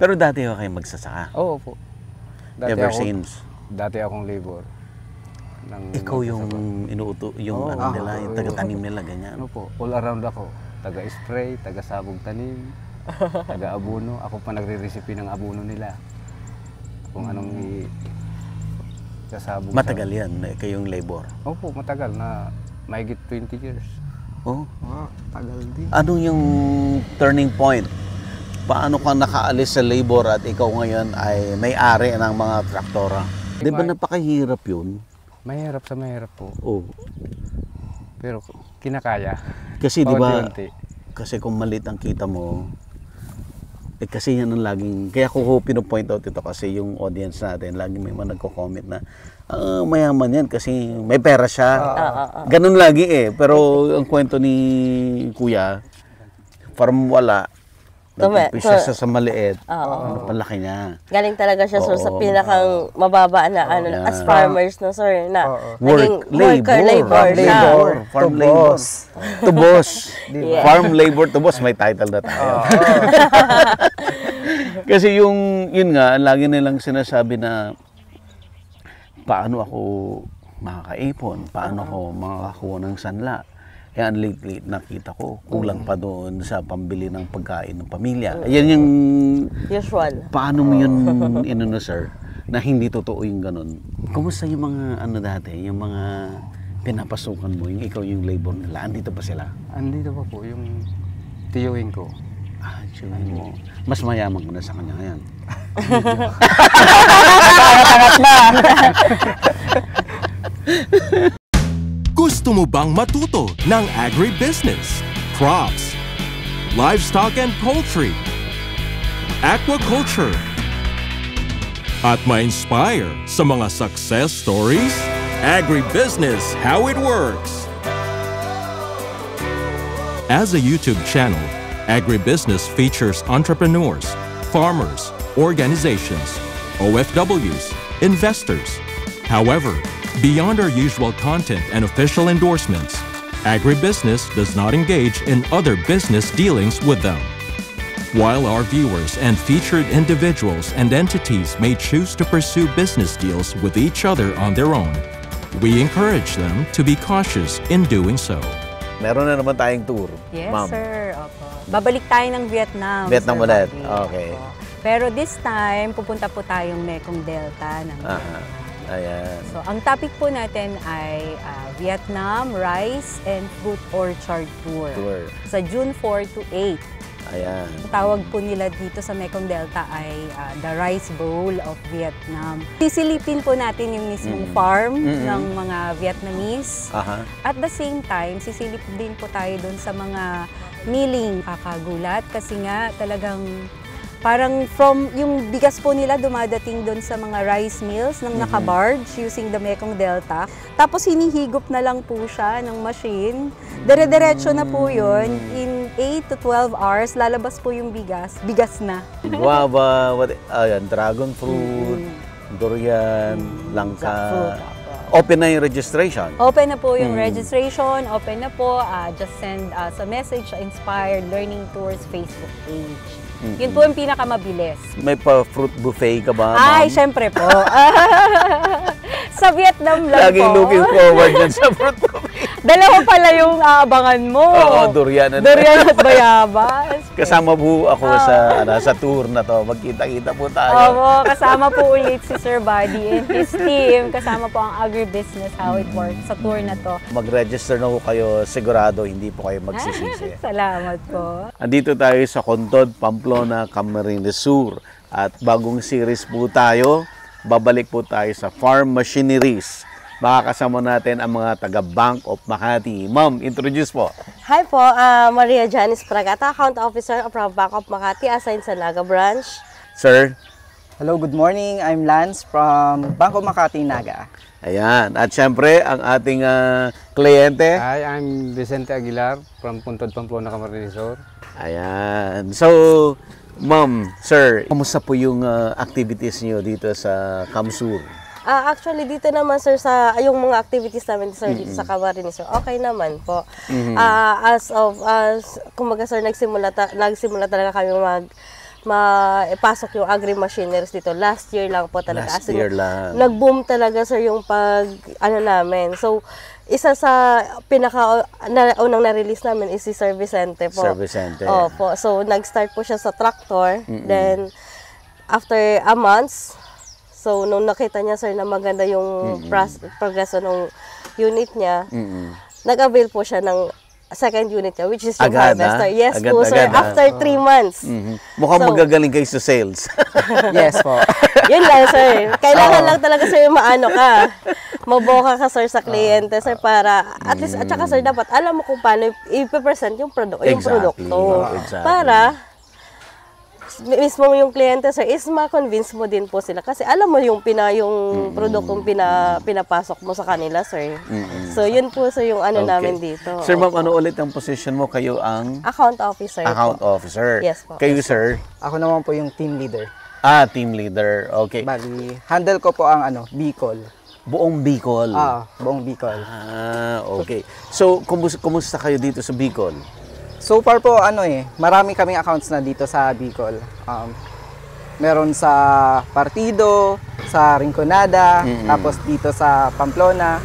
Pero dati ako kayo magsasaka? Oo po. Ever since? Dati akong labor. Ikaw yung inuuto, yung ano nila, yung taga-tanim nila, ganyan? Ano po, all around ako. Taga-spray, taga-sabog tanim, taga-abuno. Ako pa nagre-recipe ng abuno nila. Kung anong sasabog. Matagal yan, kayong labor? Opo, matagal na mahigit 20 years. Oh, tagal din. Ano yung turning point? Paano ka nakaalis sa labor at ikaw ngayon ay may-ari ng mga traktora? Di ba napakahirap yun? Mahirap sa mahirap po. Oo. Pero kinakaya. Kasi di ba, Paunti-unti. kasi kung maliit ang kita mo, kasi yan ang laging, kaya ko pino-point out ito kasi yung audience natin, laging may mga nagko-comment na, mayaman yan kasi may pera siya. Ganun lagi Pero ang kwento ni Kuya, from wala, nag-umpisa siya sa maliit, palaki niya. Galing talaga siya, sir, sa pinakang mababa na as farmers, no, sir, na labor. Farm labor. To boss. Farm labor to boss, may title na tayo. Kasi yun nga, lagi nilang sinasabi na paano ako makakaipon, paano ako makakakuha ng sanla. Kaya ang late nakita ko, kulang pa doon sa pambili ng pagkain ng pamilya. Yan yung usual. Paano mo yun sir, na hindi totoo yung ganun? Kumusta yung mga dati, yung mga pinapasukan mo, yung ikaw yung labor nila, andito pa sila? Andito pa po, yung tiyuhin ko. Tiyuhin mo. Mas mayaman ko na sa kanya ngayon. Gusto mo bang matuto ng agribusiness, crops, livestock and poultry, aquaculture, at ma-inspire sa mga success stories? Agribusiness, how it works! As a YouTube channel, Agribusiness features entrepreneurs, farmers, organizations, OFWs, investors. However, beyond our usual content and official endorsements, Agribusiness does not engage in other business dealings with them. While our viewers and featured individuals and entities may choose to pursue business deals with each other on their own, we encourage them to be cautious in doing so. Meron na naman tayong tour, Yes, ma'am. sir. Opo. Babalik tayo ng Vietnam. Vietnam Sir ulit. Bobby. Okay. Opo. Pero this time, pupunta po tayong Mekong Delta ng Vietnam. Ayan. So, ang topic po natin ay Vietnam Rice and Fruit Orchard Tour. Sa June 4 to 8. Ayan. Ang tawag po nila dito sa Mekong Delta ay the Rice Bowl of Vietnam. Sisilipin po natin yung mismong farm ng mga Vietnamese. At the same time, sisilip din po tayo dun sa mga milling kakagulat kasi nga talagang parang from yung bigas po nila dumadating doon sa mga rice mills ng nakabarge using the Mekong Delta. Tapos hinihigop na lang po siya ng machine. Dire-diretso na po yun. In 8 to 12 hours, lalabas po yung bigas. Bigas na. Guava, ayan, dragon fruit, durian, langka. Open na yung registration? Open na po yung registration. Open na po. Just send us a message sa Inspired Learning Tours Facebook page. Yun po yung pinakamabilis. May pa-fruit buffet ka ba, Ay, ma'am? syempre po. Sa Vietnam lang Laging po. looking forward yan sa fruit buffet. Dalawa pala yung aabangan mo. Oo, durian at bayabas. Kasama po ako sa tour na to. Magkita-kita po tayo. Oo, kasama po ulit si Sir Buddy and his team. Kasama po ang Agribusiness, how it works sa tour na to. Mag-register na po kayo. Sigurado, hindi po kayo magsisisi. Salamat po. Andito tayo sa Contod, Pamplona, Camarines Sur. At bagong series po tayo. Babalik po tayo sa farm machineries. Makakasama natin ang mga taga Bank of Makati. Ma'am, introduce po. Hi po, Maria Janice Pragata, Account Officer from Bank of Makati, assigned sa Naga Branch. Sir. Hello, good morning. I'm Lance from Bank of Makati, Naga. Ayan. At syempre, ang ating kliyente. Hi, I'm Vicente Aguilar from Contod, Pamplona, Camarines Sur. Ayan. So, ma'am, sir, kamusta po yung activities niyo dito sa Camsur? Actually, dito naman, sir, sa yung mga activities namin, sir, dito sa Camarines, sir, okay naman po. Kumbaga, sir, nagsimula talaga kami maipasok yung agri-machineries dito. Last year lang po talaga. Last As in, year lang. nag-boom talaga sir yung namin. So, isa sa unang na-release namin is si Sir Vicente po. Sir Vicente. Opo. So, nag-start po siya sa tractor. Then, after a month, so, nung nakita niya sir na maganda yung progreso ng unit niya, nag-avail po siya ng second unit niya, which is yung Agad, harvester. ha? Yes Agad, po, sir. agad, ha? After 3 months. Mukhang So- magagaling kayo sa sales. Yes po. Yun lang, sir. Kailangan lang talaga, sir, maano ka. Maboka ka, sir, sa kliyente, sir, para, at least, at saka, sir, dapat alam mo kung paano i-present yung produkto. Exactly. Exactly. Para, mismo yung kliyente, sir, is ma-convince mo din po sila. Kasi alam mo yung produktong pinapasok mo sa kanila, sir. So, yun po, sir, yung Okay. namin dito. Sir, ma'am, ano ulit ang position mo? Kayo ang Account officer account po. officer. Yes po. Kayo, sir? Ako naman po yung team leader. Team leader. Okay. Bali, handle ko po ang Bicol. Buong Bicol. Buong Bicol. Okay. So, kumusta kayo dito sa Bicol? So far po, marami kaming accounts na dito sa Bicol. Meron sa Partido, sa Rinconada, tapos dito sa Pamplona.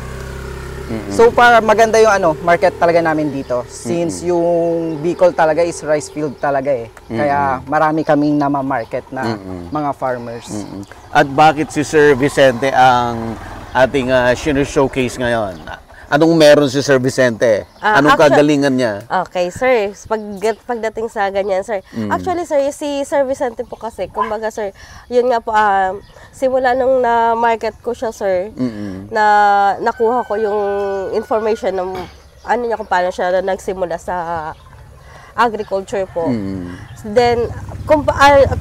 So far, maganda yung market talaga namin dito. Since yung Bicol talaga is rice field talaga eh. Kaya marami kaming nama-market na mga farmers. At bakit si Sir Vicente ang ating showcase ngayon? Anong meron si Sir Vicente? Anong kagalingan niya? Okay, sir. Pagdating sa ganyan, sir. Actually, sir, si Sir Vicente po kasi, kumbaga, sir, yun nga po, simula nung na-market ko siya, sir, na nakuha ko yung information ng niya kung paano siya nagsimula sa agriculture po. Then,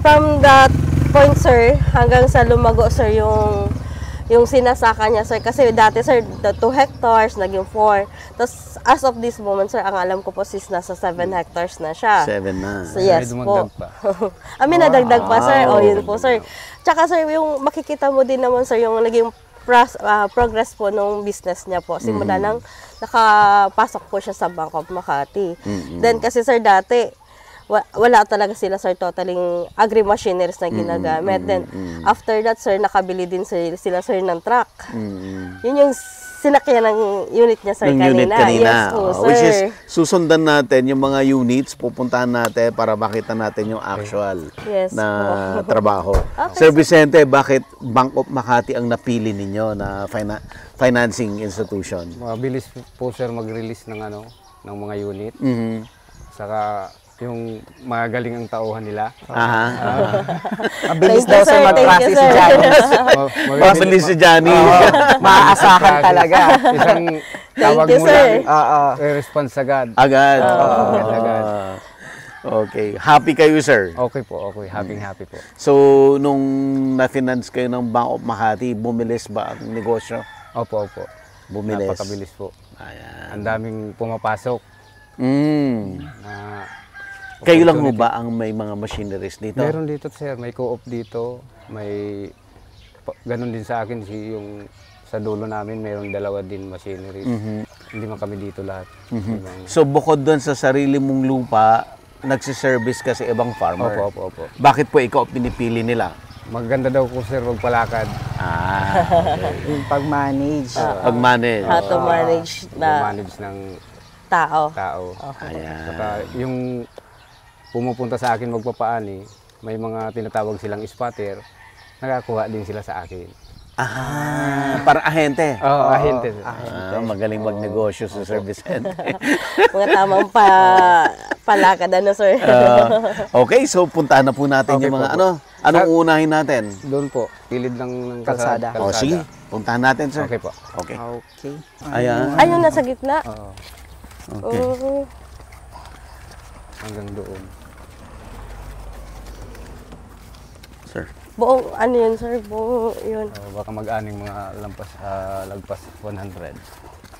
from that point, sir, hanggang sa lumago, sir, yung sinasaka niya, sir. Kasi dati, sir, 2 hectares, naging 4. Tapos, as of this moment, sir, ang alam ko po is nasa 7 hectares na siya. 7 na. So, yes May po. dumagdag pa. May nadagdag pa, sir. Yun po, sir. Tsaka, sir, yung makikita mo din naman, sir, yung naging progress po nung business niya po. Simula nang nakapasok po siya sa Bank of Makati. Then, kasi, sir, dati, wala talaga sila, sir, totaling agri-machineries na ginagamit. Then, after that, sir, nakabili din sila, sir, ng truck. Yun yung sinakyan ng unit niya, sir, Yung unit kanina. kanina. Yes po, sir. Which is, susundan natin yung mga units, pupuntahan natin para makita natin yung actual Yes na po. trabaho. Okay, Sir Vicente, bakit Bank of Makati ang napili ninyo na financing institution? Mabilis po sir mag-release ng mga unit. Saka yung magaling ang tauhan nila. Mabilis Thank daw you, sa sir. mag-process Thank you, si sir. Janice. Pasali si Johnny. Maaasahan talaga. Isang tawag you, mo sir. lang, response agad. Agad. Agad. Okay. Happy kayo, sir? Okay po, okay. Happy po. So, nung na-finance kayo ng Bank of Makati, bumilis ba ang negosyo? Opo. Bumilis. Napakabilis po. Ayan. Ang daming pumapasok. na Kayo lang mo opportunity. ba ang may mga machineries dito? Meron dito sir, may co-op dito, may ganun din sa akin yung sa dulo namin mayroong 2 din machineries. Hindi man kami dito lahat. Ibang- So, bukod doon sa sarili mong lupa, nagsiservice ka sa ibang farmer? Opo. Bakit po ikaw pinipili nila? Maganda daw po sir magpalakad. Okay. Yung pag-manage. Pag-manage. How to manage na Manage ng tao. tao. Ayan. Saka yung pumupunta sa akin magpapaani, may mga tinatawag silang spotter, nakakuha din sila sa akin. Parang ahente. Ahente. Magaling magnegosyo sa Sir Vicente. Mga tamang palakad, sir. Okay, so puntahan na po natin Okay yung mga po. Anong uunahin natin? Doon po, pilid ng Kalsada. Sige, puntahan natin, sir. Okay po. Okay. Okay. Ayan. Ayun, nasa gitna. Okay. Hanggang doon. Sir. Buong, yun, sir? Buong, yun. Baka mag-aning mga lagpas 100.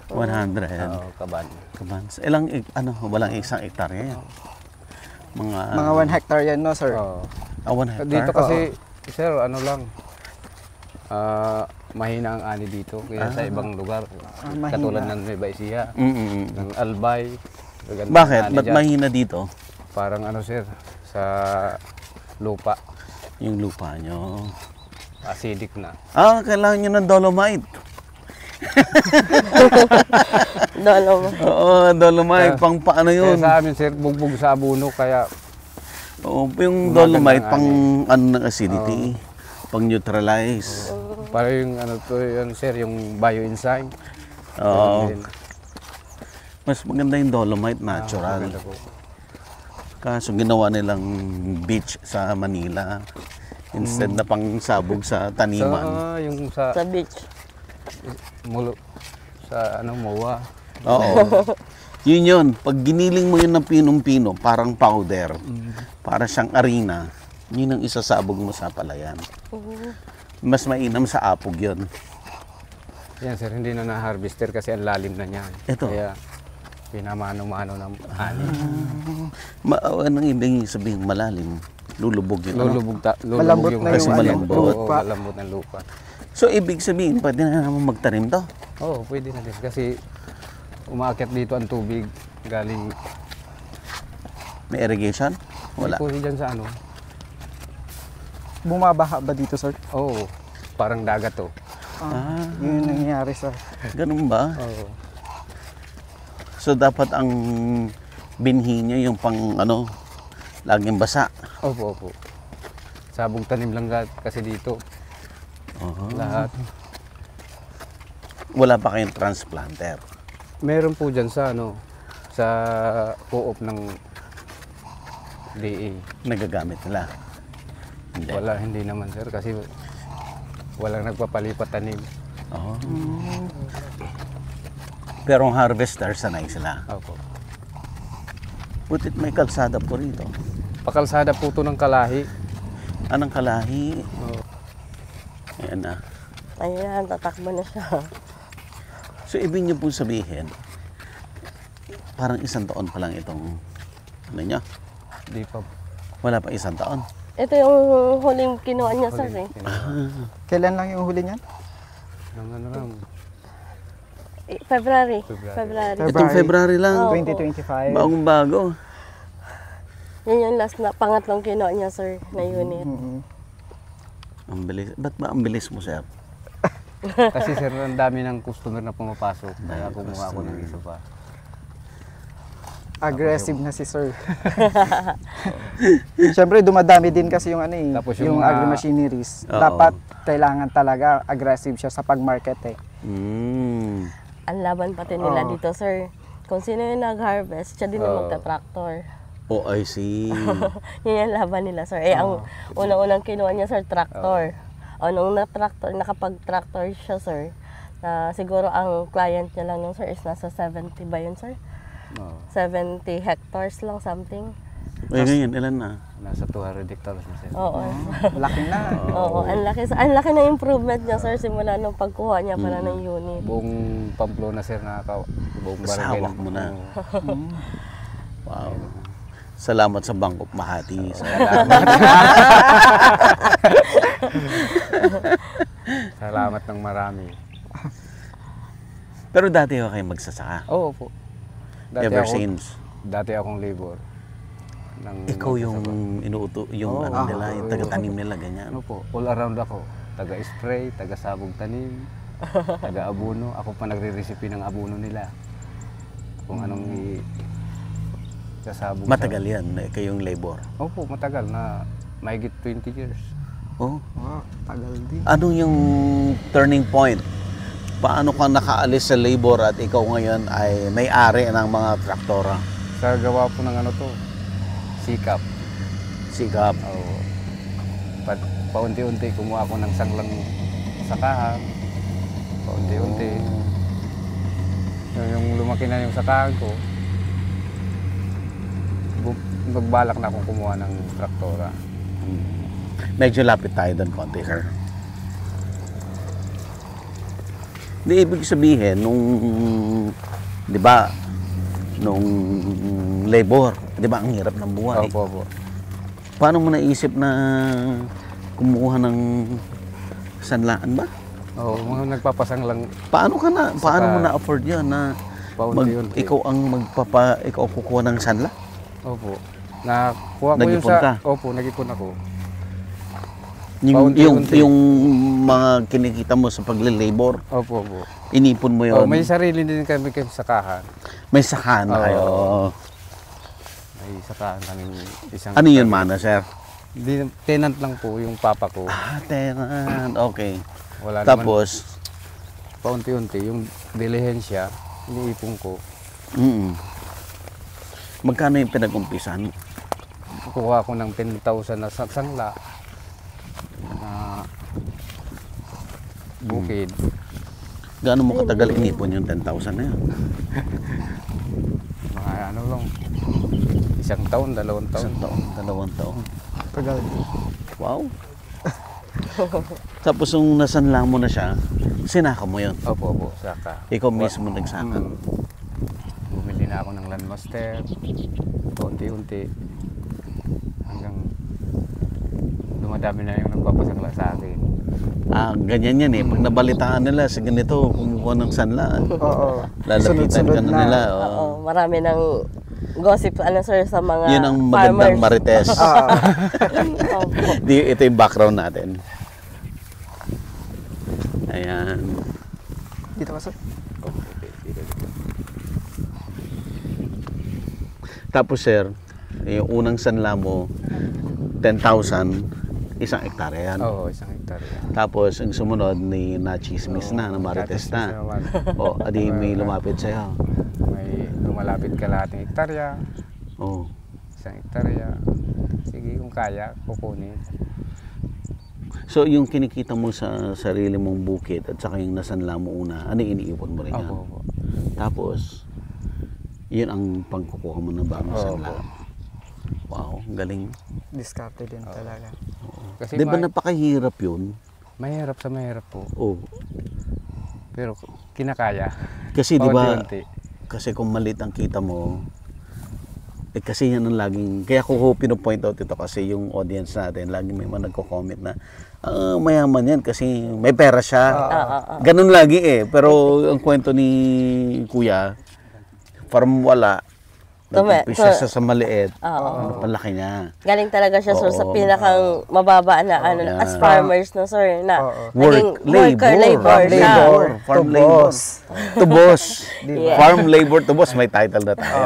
100. Kaban. Kabans. Walang isang hektarya yan. Mga 1 hectare yan, no, sir? 1 hectare. Dito kasi, sir, mahina ang ani dito. Kaya sa ibang lugar, mahina. katulad ng Nueva Ecija, ng Albay. Bakit? Ba't mahina dito? Parang sir, sa lupa. Yung lupa nyo. Acidic na. Kailangan nyo ng dolomite. Dolomite. Oo, dolomite. Pang paano Kaya yun? sa amin, sir, bugbog sa abono, kaya Oo, yung Gumaganda dolomite ang pang ano ng acidity. Pang neutralize. para yung ano to, yun, sir, yung bioenzyme. Oo. Ganun din. Mas maganda yung dolomite natural. Maganda po. Kaso ginawa nilang beach sa Manila. Instead na pang sabog sa taniman. Yung sa Sa beach. mulo, sa ano, MOA. Oo. Yun. Pag giniling mo yun ng pinong-pino, parang powder. Para siyang arena. Yun ang isasabog mo sa palayan. Mas mainam sa apog yun. Yan, sir, hindi na na-harvester kasi ang lalim na niyan. Ito. Kaya pinamano-mano ng ani. Anong ibig sabihin malalim? Lulubog yun. ano? Malambot yung na Kasi yung malambot. Oo, malambot ng lupa. So, ibig sabihin, pwede na naman magtanim to. Oo, pwede na din. Kasi umaakyat dito ang tubig galing May irrigation? Wala. Kasi dyan sa ano. Bumabaha ba dito, sir? Oo, parang dagat to. Yun yung nangyayari, sir. Ganun ba? Oo. So, dapat ang binhi nyo yung pang ano, laging basa. Opo. Sabong tanim lang kasi dito. Lahat. Wala pa kayong transplanter. Meron po dyan sa ano, sa co-op ng DA. Nagagamit nila. Hindi. Wala, hindi naman sir kasi walang nagpapalipat tanim. Oo. Pero ang harvester, sanay sila. Opo. Butit may kalsada po rito. Pakalsada po to ng Kalahi. Anong kalahi? Ayan na. Ayan, tatakbo na siya. So, ibig niyo po sabihin, parang 1 taon pa lang itong, ano niya? Di pa. Wala pa 1 taon. Ito yung huling kinuha niya, sir, eh. Kailan lang yung huli niyan? Nang ano lang. February. February. Itong February lang. 2025. Bagong-bago. Yun yung last na pangatlong kinuha niya, sir, na unit. Ang bilis. Ba't ba ang bilis mo, sir? Kasi sir, ang dami ng customer na pumapasok. Kaya kumuha ako ng isa pa. Aggressive na si sir. Siyempre, dumadami din kasi yung ano eh, Tapos yung yung mga- agri-machineries. Oo. Dapat kailangan talaga aggressive siya sa pag-market eh. Mm. Ang laban pati nila Oo. dito, sir. Kung sino yung nag-harvest, siya din yung Oo. magta-tractor. Oh, I see. Yun yung laban nila, sir. Eh, ang unang-unang kinuha niya, sir, tractor. O, nung nakapag-tractor siya, sir, siguro ang client niya lang nung, sir, is nasa 70 ba yun, sir? Oo. 70 hectares lang, something. Uy, ganyan, ilan na? Nasa 200 hectares na sir. Oo. Laki na. Oo, ang laki na improvement niya, sir, simula nung pagkuha niya pala ng unit. Buong Pamplona sir, buong barangay. Sawak mo na. Oo. Wow. Salamat sa Bangkok Mahati. Salamat ng marami. Pero dati ako kayo magsasaka. Oo po. Ever since. Dati akong labor. Ikaw yung inuuto, yung Oo. ano nila, yung taga-tanim nila, ganyan. Ano po, all around ako. Taga-spray, taga-sabog tanim, taga-abuno. Ako pa nagre-recipe ng abuno nila. Kung anong sasabog. Matagal yan, kayong labor. Opo, matagal na mahigit 20 years. Oh. Tagal din. Ano yung turning point? Paano ka nakaalis sa labor at ikaw ngayon ay may-ari ng mga traktora? Sa gawa po ng ano to, sikap. Sikap. Oo. Paunti-unti kumuha ako ng sanglang sakahan. Paunti-unti. Yung lumaki na yung sakahan ko, magbalak na akong kumuha ng traktora. Medyo lapit tayo doon konti, sir. Di ibig sabihin, nung, di ba, nung labor, di ba, ang hirap ng buhay. Opo. Paano mo naisip na kumuha ng sanlaan ba? Oo, mga nagpapasang lang Paano mo na-afford yun na paunti-unti. ikaw kukuha ng sanla? Opo. Nakuha ko yung Nag-ipon ka? Opo, nag-ipon ako. Yung mga kinikita mo sa pagle-labor, Opo, opo. inipon mo yun. May sarili din kami sakahan. May sakahan na kayo. May sakahan kami isang... Ano yun, mana, sir? Tenant lang po yung papa ko. Tenant. Okay. Wala Tapos, naman, paunti-unti, yung dilihensya, iniipon ko. Magkano yung pinag-umpisan? Kuha ko ng 10,000 na sangla na bukid. Gaano mo katagal inipon yung 10,000 na yun? Mga ano lang, 1 taon, 2 taon. 1 taon, 2 taon. Tagal. Wow. Tapos nung nasanla mo na siya, sinaka mo yun. Opo, opo, saka. Ikaw mismo nagsaka. Bumili na ako ng Landmaster, unti-unti, hanggang dumadami na yung nagpapasangla sa akin. Ganyan yan eh. Pag nabalitaan nila sa ganito, kumukuha ng sanla. Oo. Lalapitan ka na nila. Oo, marami ng gossip sir sa mga Yun ang magandang farmers. marites. Opo. Ito yung background natin. Ayan. Dito ka, sir. Tapos sir, yung unang sanla mo, 10,000, 1 hektarya yan. Oo, 1 hektarya. Tapos ang sumunod ni nachismis na, na marites na. O, adi may lumapit sa'yo. May lumalapit kalahating hektarya, O. 1 hektarya. Sige, kung kaya, kukunin. So yung kinikita mo sa sarili mong bukid at saka yung nasanla mo una, ano yung iniipon mo rin yan? Opo, opo. Tapos, yun ang pagkukuha mo ng bagong Oo, sanla. opo. Wow, galing. Diskarte din talaga. Kasi Di ba napakahirap yun? mahirap sa mahirap po. Oh. Pero kinakaya. Kasi di ba, Paunti-unti. kasi kung maliit ang kita mo, kasi yan ang laging, kaya ko pinopoint out ito kasi yung audience natin, laging may mga nagko-comment na, mayaman yan kasi may pera siya. Ganun lagi eh. Pero ang kwento ni Kuya, from wala, nag-umpisa siya sa maliit, palaki niya. Galing talaga siya sir sa Oo. pinakang mababa na Yeah. as farmers na sir na Work, naging labor siya. Farm To labor. boss. To boss. Yeah. Farm labor to boss, may title na tayo.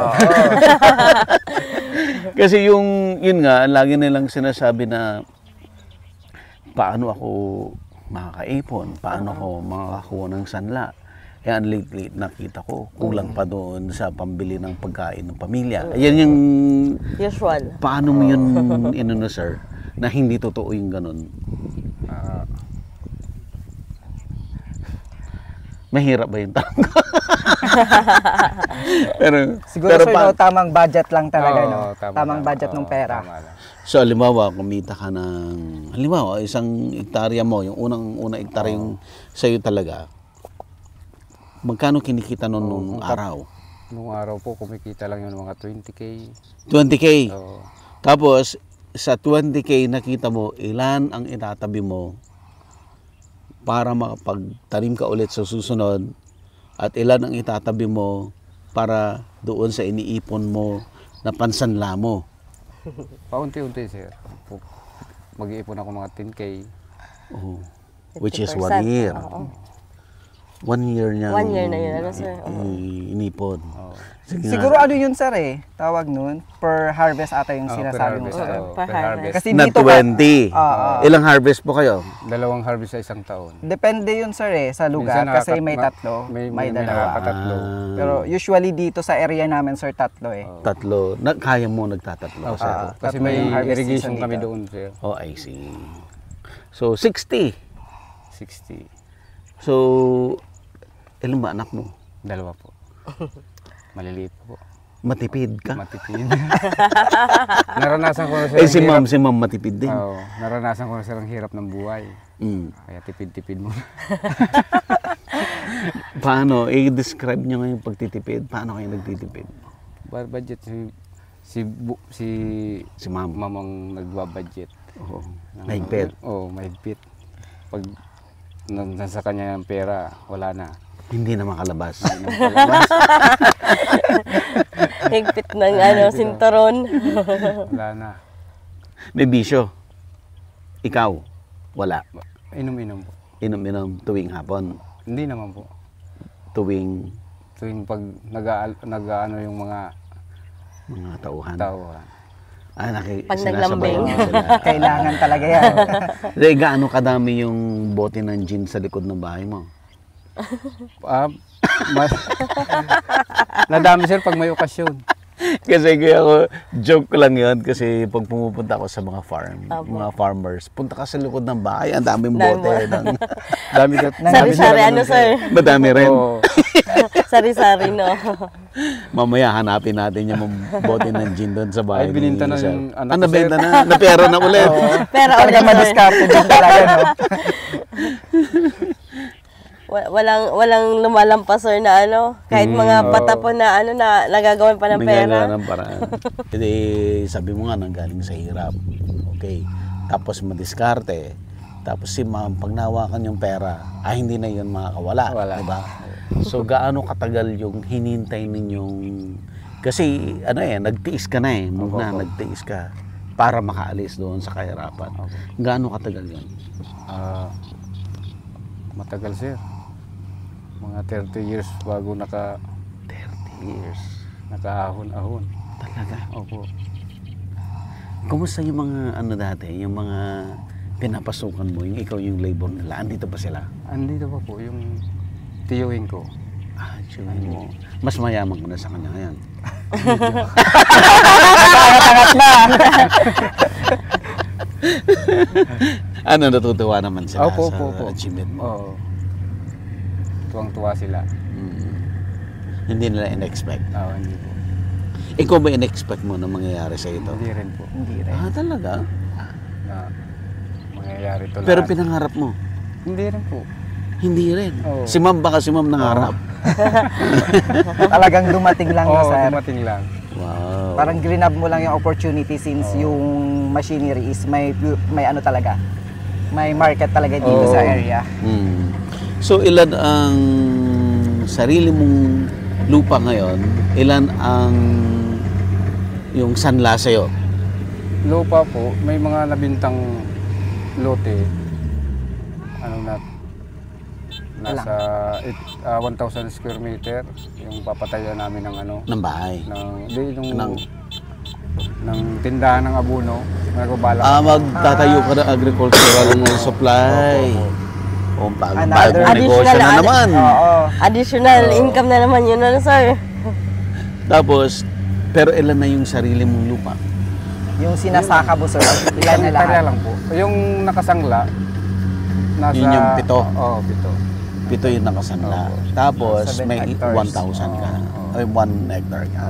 Kasi yun nga, lagi nilang sinasabi na paano ako makakaipon, paano ako makakakuha ng sanla. Kaya ang late nakita ko, kulang pa doon sa pambili ng pagkain ng pamilya. Yan yung, Usual. paano mo yun, inuno sir, na hindi totoo yung ganun. Mahirap ba yung tanong ko? pero, Siguro sir, no, tamang budget lang talaga, Oo, no? Tamang budget ng pera. Tama lang. so, halimbawa, kumita ka ng, halimbawa, 1 hektarya mo, yung unang hektarya yung sa'yo talaga, magkano kinikita nun nung araw? Nung araw po, kumikita lang yun mga 20K. 20K. So, Tapos, sa 20K nakita mo, ilan ang itatabi mo para makapagtanim ka ulit sa susunod at ilan ang itatabi mo para doon sa iniipon mo na pansanla mo. paunti-unti sir. Mag-iipon ako mga 10K. Oh, which is 50%. 1 year. Oo. 1 year niya. 1 year na yun, ano, sir? Inipon. Sige nga. Siguro ano yun sir eh, tawag nun, per harvest ata yung sinasabi mo per sir. harvest, Per harvest. Kasi Na dito 20. Oo. Ilang harvest po kayo? 2 harvest sa 1 taon. depende yun sir eh, sa lugar. Minsan Kasi may tatlo, may dalawa. nakakatatlo. Pero usually dito sa area namin sir, tatlo eh. Tatlo. Kaya mo nagtatatlo. Kasi tatlo may yung harvest irrigation season kami dito. doon sir. Oh, I see. So, 60. 60. So, ilan ba anak mo? 2 po. Maliliit po. Matipid ka? Matipid. Naranasan ko na sir. Si ma'am matipid din. Oo, naranasan ko na sir ang hirap ng buhay. Mm. Kaya tipid-tipid mo. Paano? I-describe nyo nga yung pagtitipid. Paano kayo nagtitipid? Budget Si ma'am. mamang nagbabudget. Oo. Mahigpit. Oo, mahigpit. Pag nasa kanya yung pera, wala na. Hindi na makalabas. Higpit ng sinturon. Wala na. May bisyo. Ikaw, wala. Inom-inom po. Inom-inom tuwing hapon. Hindi naman po. Tuwing Tuwing pag nag-ano yung mga tauhan. tauhan. Pag naglambing. Kailangan talaga yan. Gaano kadami yung bote ng gin sa likod ng bahay mo? Mas, nadami sir pag may okasyon. Kasi kaya ako, joke ko lang yun kasi pag pumupunta ako sa mga mga farmers, punta ka sa likod ng bahay, ang daming bote. Dami ka. Sari-sari sir? Madami rin. Oo. Sari-sari, no? Mamaya hanapin natin yung bote ng gin doon sa bahay. Ay, bininta na sir. yung anak ko, nabenta sir. na? Napera na ulit. Pero Talaga madiskarte din talaga, no? Walang lumalampas sir na kahit mga patapon na na nagagawan pa ng pera. Nagagawa ng paraan. Hindi, sabi mo nga, nanggaling sa hirap. Okay. Tapos madiskarte. Tapos si ma'am, pag nahawakan yung pera, hindi na yun makakawala. Wala. Diba? So, gaano katagal yung hinintay ninyong... Kasi, nagtiis ka na muna, nagtiis ka para makaalis doon sa kahirapan. Gaano katagal yun? Matagal sir. Mga 30 years bago 30 years. nakaahon-ahon. Talaga? Opo. Kumusta yung mga dati, yung mga pinapasukan mo, yung ikaw yung labor nila, andito pa sila? Andito pa po yung tiyuhin ko. Tiyuhin mo. Mas mayaman ka na sa kanya ngayon. Natutuwa naman sila Opo, sa opo. achievement mo? Oo. Tuwang-tuwa sila. Hindi nila in-expect. Hindi po. Ikaw ba in-expect mo na mangyayari sa ito? Hindi rin po. Hindi rin. Talaga? Na mangyayari to Pero lahat. pinangarap mo? Hindi rin po. Hindi rin. Oo. Si ma'am baka si ma'am nangarap. Talagang dumating lang, no, Oo, sir? dumating lang. Wow. Parang grinab mo lang yung opportunity since yung machinery is may talaga. May market talaga dito sa area. So ilan ang sarili mong lupa ngayon? Ilan ang yung sanla sa'yo? Lupa po, may mga nabintang lote. Nasa 1,000 square meter yung papatayan namin ng Ng bahay? ng tindahan ng abono. Nagbabalak. Magtatayo ka ng agricultural supply. Bagong Another negosyo na naman. Additional income na naman yun, sir. Tapos, pero ilan na yung sarili mong lupa? Yung sinasaka mo, sir, ilan na Hektarya lahat? lang po. Yung nakasangla, nasa... Yun yung 7? Oo, 7. 7 yung nakasangla. Tapos, 7 may hectares. 1,000 ka. Ay, 1 hectare ka.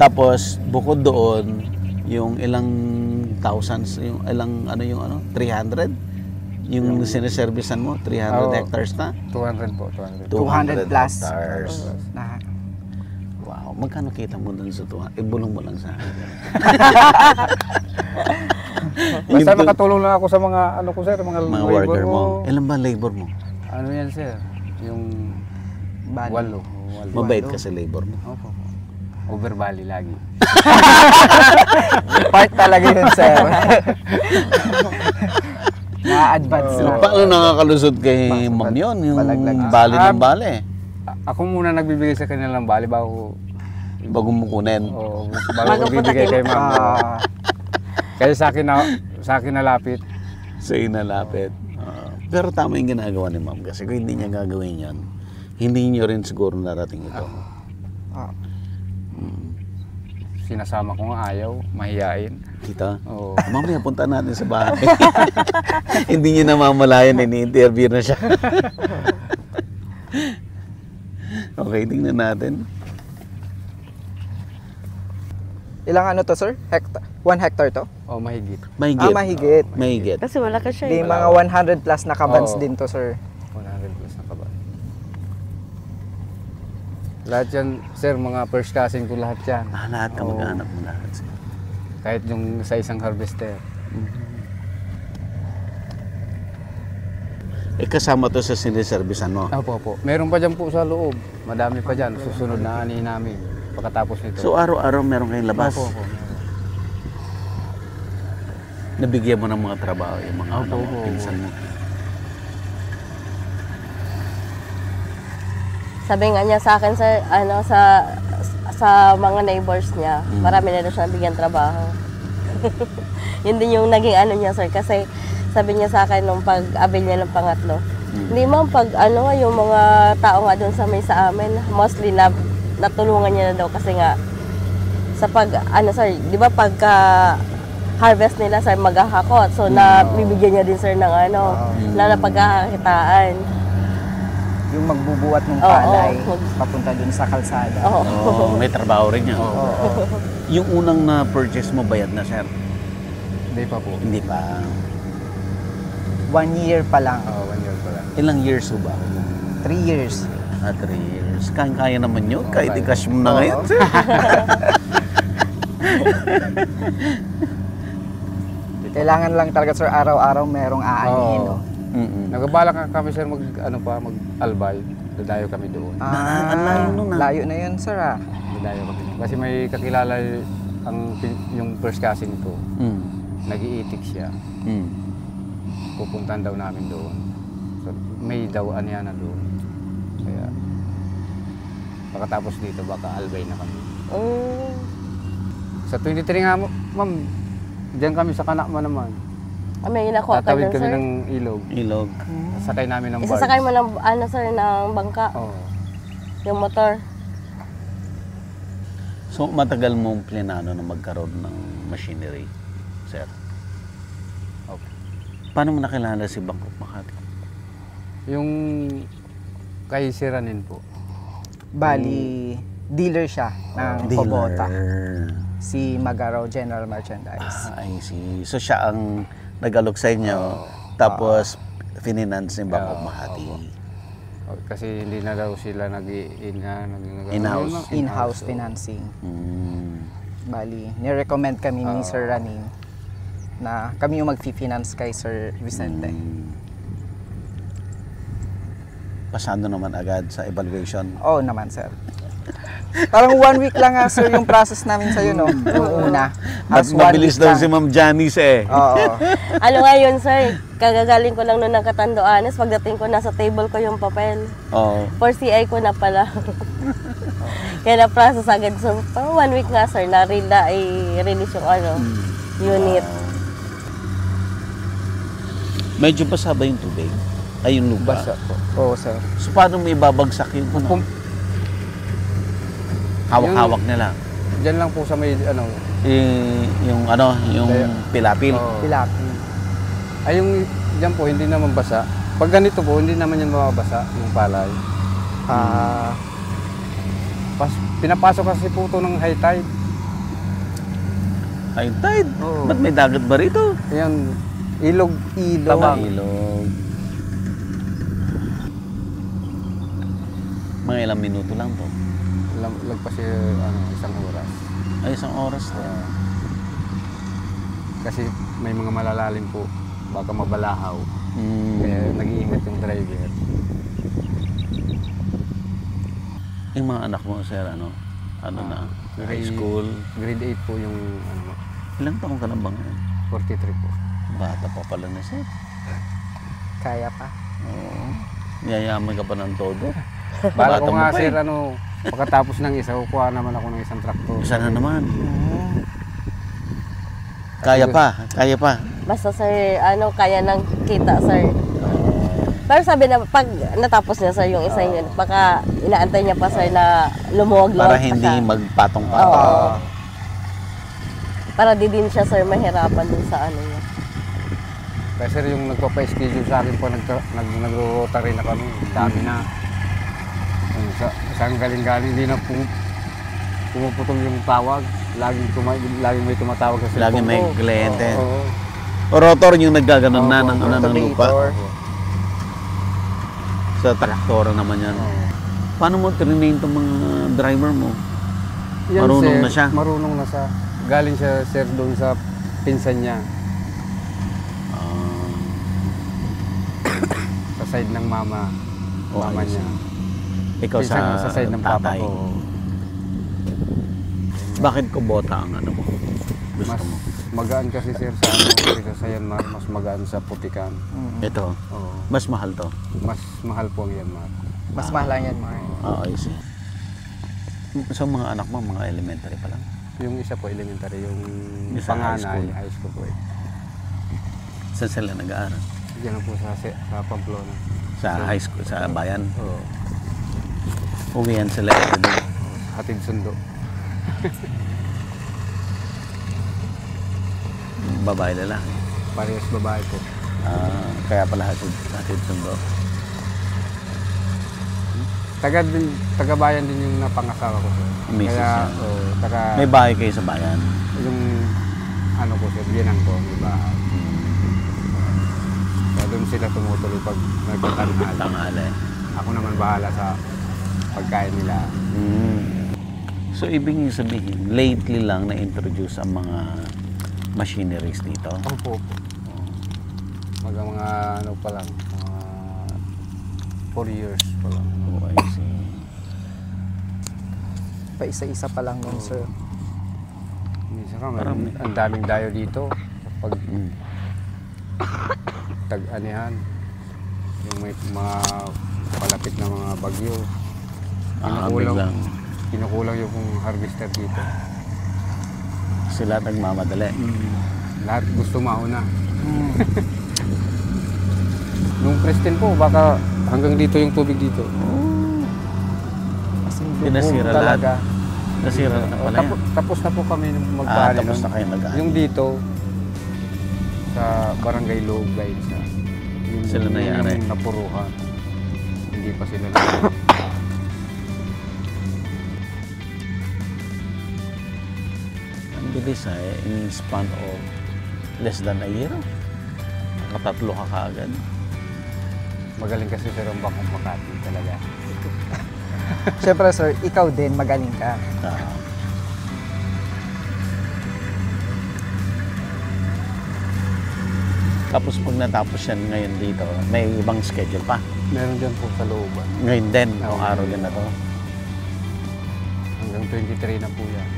Tapos, bukod doon, yung ilang thousands, yung ilang, 300? Yung siniservisan mo, 300 hectares na? 200 po, 200. 200 plus. hectares. Na, Wow, magkano kita mo dun sa 200? Ibulong mo lang sa akin. Basta nakatulong lang ako sa mga, sir, mga Mga labor worker mo. Ilan ba labor mo? Ano yan, sir? Yung Bali. walo. Mabait ka sa labor mo. Opo. Over Valley lagi. part talaga yun, sir. Na-advance na. Paano nakakalusot kay ma'am yun? Yung Palaglag. bali ng bali. Ako muna nagbibigay sa kanila ng bali bago Bago mo kunin. bago bibigay kay ma'am. Kaya sa akin nalapit. Sa inalapit. Pero tama yung ginagawa ni ma'am kasi kung hindi niya gagawin yan, hindi niyo rin siguro narating ito. Sinasama ko nga ayaw, mahiyain. Kita? Oo. Mamaya punta natin sa bahay. Hindi niya namamalayan, ini-interview na siya. Okay, tingnan natin. Ilang to, sir? 1 hectare to? Mahigit. Mahigit. Mahigit. Mahigit. Kasi wala ka siya. Di mga 100 plus na kabans din to, sir. 100 plus na kaba. Lahat yan, sir, mga first cousin ko lahat yan. Lahat ka mag-anak mo lahat. Kahit yung sa isang harvester. Kasama to sa siniservisan mo. Opo. Meron pa dyan po sa loob. Madami pa dyan. Susunod na ani namin. pagkatapos nito. So araw-araw meron kayong labas? Opo, meron. Nabigyan mo ng mga trabaho yung mga Opo, opo. pinsan mo? Sabi nga niya sa akin, sir, sa mga neighbors niya, marami na daw siya nabigyan trabaho. Yun din yung naging ano niya, sir, kasi sabi niya sa akin nung pag-abil niya ng pangatlo, hindi ma'am, yung mga tao nga doon sa amin, mostly natulungan niya na daw kasi nga sa sir, di ba pagka harvest nila, sir, maghahakot. So, bibigyan niya din, sir, ng na pagkakakitaan. Yung magbubuhat ng palay, papunta dun sa kalsada. Oo, may trabaho rin yan. Oo. Yung unang na-purchase mo, bayad na, sir? Hindi pa po. Hindi pa. 1 year pa lang. 1 year pa lang. Ilang years ho ba? 3 years. 3 years. Kaya naman yun. Kahit i-cash mo na ngayon, sir. Kailangan lang talaga, sir, araw-araw merong aanhin. Oo. Nagbalak nga kami, sir, mag-albay. Dadayo kami doon. Layo na yun, sir, Dadayo kami doon. Kasi may kakilala yung first cousin ko. Nag-iitik siya. Pupuntahan daw namin doon. So, may daw na doon. Kaya, pagkatapos dito, baka albay na kami. Sa 23 nga, ma'am, diyan kami sa Kanakma naman. May nakuha ka Tatawid dun, kami sir? ng ilog. Ilog. Sakay namin ng barge. Isasakay mo ng, sir, ng bangka, Oo. yung motor. So, matagal mong plinano na magkaroon ng machinery, sir? Okay. Paano mo nakilala si Bangkok Makati? Yung kay Siranin po. Bali, dealer siya ng Kubota. Dealer. Si Magaraw General Merchandise. I see. So, siya ang nag-alok sa inyo, tapos finance ni Bangkok Makati. Kasi hindi na daw sila In-house. In-house financing. Bali, nirecommend kami ni Sir Ranin na kami yung mag-finance kay Sir Vicente. Pasado naman agad sa evaluation. Oo naman, sir. Parang 1 week lang nga, sir, yung process namin sa'yo, no? Yung una. As 1 Mabilis week daw lang. si Ma'am Janice eh. Oo. Ano nga yun, sir? Kagagaling ko lang noon ng Catanduanes. Pagdating ko, nasa table ko yung papel. Oo. For CI ko na pala. Kaya na-process agad. So, parang 1 week nga, sir, i-release yung unit. Medyo basaba yung tubig. Ay, yung lupa. Basa po. Oo, sir. So, paano mo ibabagsak yung hawak-hawak nila? Diyan lang po sa may Yung pilapil. Pilapi. Ay yung diyan po hindi naman basa. Pag ganito po hindi naman yan mababasa yung palay. Pinapasok kasi po ito ng high tide. High tide? Oo. Ba't may dagat ba rito? Ayan, ilog. Tabang. Ilog. Mga ilang minuto lang to. Lagpas isang oras. Ay, isang oras to. Kasi may mga malalalim po. Baka mabalahaw. Kaya nag-iingat yung driver. Yung mga anak mo, sir, ano na? High school? Grade 8 po yung Ilang taong ka na ba ngayon? 43 po. Bata pa pala na, sir. Kaya pa. Oo. Yayaman ka pa ng todo. Bala ko mo nga pa sir, eh. pagkatapos ng isa, kukuha naman ako ng isang traktor. Isa na naman. Kaya pa. Basta, sir, kaya nang kita, sir. Pero sabi na, pag natapos niya, sir, yung isa yun, baka inaantay niya pa, sir, na lumuwag-luwag Para pa hindi siya. magpatong-patong. Oo. Para di din siya, sir, mahirapan dun sa niya. Kaya sir, yung nagpapa-schedule sa akin po, nagro-rotary na kami. Dami na. Saan galing-galing, hindi na pumuputol yung tawag. Laging may tumatawag sa cellphone. Lagi may kliyente. Oo. O rotor yung naggaganon na ng lupa. Sa traktora naman yan. Paano mo trinain itong mga driver mo? Yan, Marunong sir, na siya? Marunong na siya. Galing siya, sir, doon sa pinsan niya. Sa side ng mama. Oh, Mama ayos. niya. Ikaw Pinsan sa ko sa side ng papa tatay. ko. Bakit kubota ang ano mo? Gusto Mas mo? magaan kasi sir sa ano, kaysa sa Yanmar, mas magaan sa putikan. Ito, Oo. mas mahal to. Mas mahal po ang Yanmar. Mas mahal yan, Mark. Oo, I see. So mga anak mo, mga elementary pa lang? Yung isa po elementary, yung Isa high panganay, school. high school po eh. Saan sila nag-aaral? Diyan po sa Pamplona. Sa high school, sa bayan? Oo. Uwihan sila everyday. Hatid sundo. Babae lalaki. Parehas babae po. Kaya pala hatid sundo. Taga-bayan din yung napangasawa ko sir. Misis Kaya, yan. May bahay kayo sa bayan? yung ano po sir, biyanan ko, may bahay. Kaya doon sila tumutuloy pag nagtatanghal. Tanghali. Ako naman bahala sa pagkain nila. So ibig niyo sabihin, lately lang na-introduce ang mga machineries dito? Opo. Mga ano pa lang, 4 years pa lang. Oh, I see. Pa isa-isa pa lang nun, sir. Minsan ka, ang daming dayo dito. Pag tag-anihan, yung may mga palapit na mga bagyo, Biglang kinukulang yung harvester dito. sila nagmamadali. Lahat gusto mauna. Nung Preston po, baka hanggang dito yung tubig dito. Pinasira Talaga. lahat. Nasira na pala yan. Tapos na po kami magpaano. Tapos na kayo mag-aani. Yung dito, sa Barangay Lugay, Sila nangyari. yung napuruhan. Hindi pa sila Ang bilis in span of less than a year. Nakatatlo ka kaagad. Magaling kasi sir ang Bangkok Makati talaga. Siyempre, sir, ikaw din, magaling ka. Tapos pag natapos yan ngayon dito, may ibang schedule pa. Meron dyan po sa looban. Ngayon din, ang araw din na to. Hanggang 23 na po yan.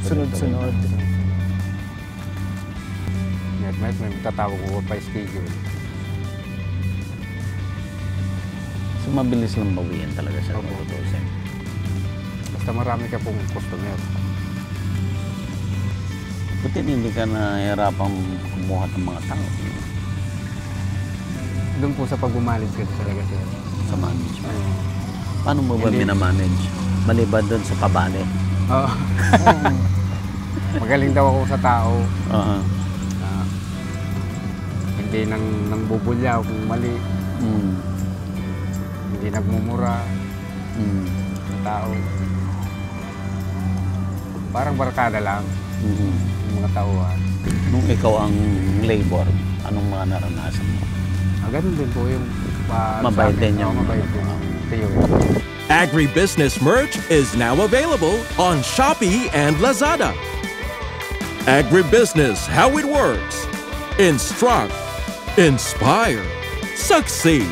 Sunod-sunod. May tatawag ko pa schedule. So mabilis lang bawian talaga siya. Tutusin. Basta marami ka pong customer. Buti hindi ka nahihirapang kumuha ng mga tao Doon po sa pag-umalis kasi talaga sir. sa management. Paano mo ba Hindi. minamanage? Maliban doon sa pabali. Oo. Magaling daw ako sa tao. Hindi nang bubulyaw kung mali. Hindi nagmumura sa tao. Parang barkada lang yung mga tauhan. Nung ikaw ang labor, anong mga naranasan mo? Ganun din po yung Mabait din yung mabait din ang theory. Agribusiness merch is now available on Shopee and Lazada. Agribusiness, how it works. Instruct, inspire, succeed.